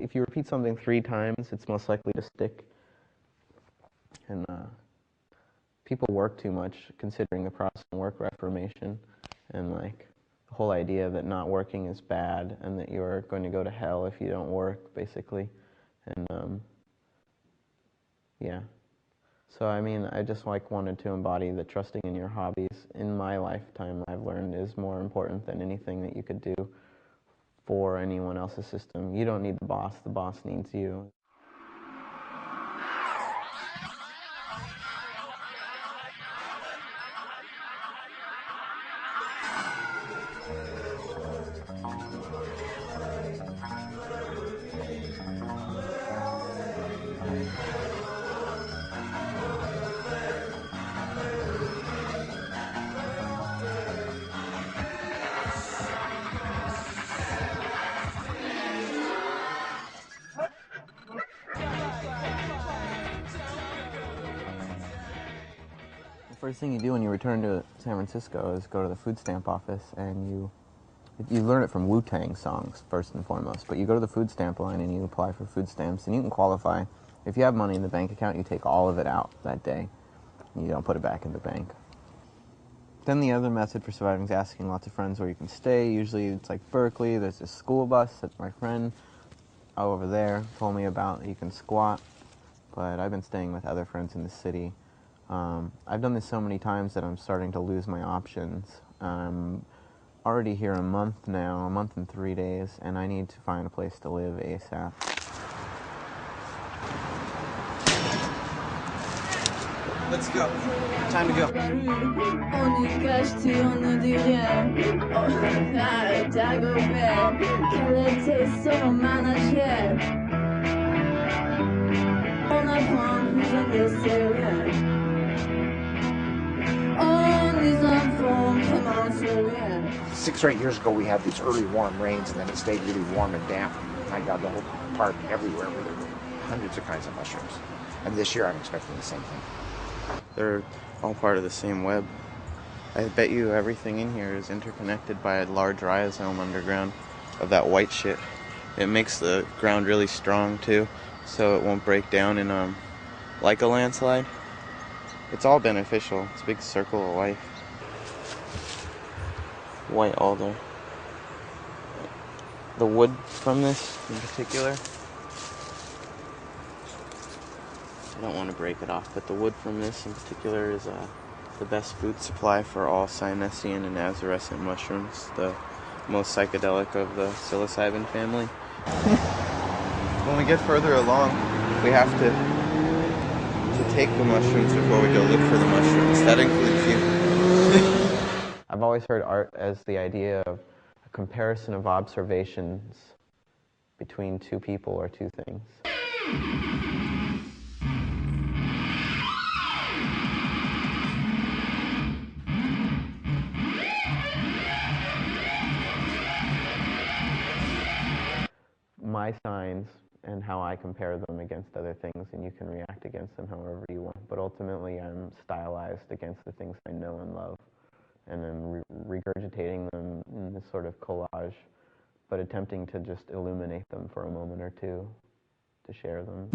if you repeat something 3 times, it's most likely to stick. And people work too much, considering the Protestant work reformation, and like the whole idea that not working is bad and that you're going to go to hell if you don't work, basically. And yeah. So I mean, I just like wanted to embody that trusting in your hobbies in my lifetime, I've learned, is more important than anything that you could do for anyone else's system. You don't need the boss needs you. The first thing you do when you return to San Francisco is go to the food stamp office, and you learn it from Wu-Tang songs, first and foremost, but you go to the food stamp line and you apply for food stamps, and you can qualify. If you have money in the bank account, you take all of it out that day. You don't put it back in the bank. Then the other method for surviving is asking lots of friends where you can stay. Usually it's like Berkeley. There's this school bus that my friend over there told me about that you can squat, but I've been staying with other friends in the city. I've done this so many times that I'm starting to lose my options. I'm already here a month now, a month and 3 days, and I need to find a place to live ASAP. Let's go. Time to go. Six or 8 years ago, we had these early warm rains, and then it stayed really warm and damp. I got the whole park everywhere with hundreds of kinds of mushrooms. And this year, I'm expecting the same thing. They're all part of the same web. I bet you everything in here is interconnected by a large rhizome underground of that white shit. It makes the ground really strong, too, so it won't break down in, like a landslide. It's all beneficial. It's a big circle of life. White alder. The wood from this, in particular, I don't want to break it off, but the wood from this in particular is the best food supply for all cyanesian and azarescent mushrooms, the most psychedelic of the psilocybin family. When we get further along, we have to take the mushrooms before we go look for the mushrooms. That includes you. I've always heard art as the idea of a comparison of observations between two people or two things. My signs and how I compare them against other things, and you can react against them however you want. But ultimately, I'm stylized against the things I know and love, and then regurgitating them in this sort of collage, but attempting to just illuminate them for a moment or two, to share them.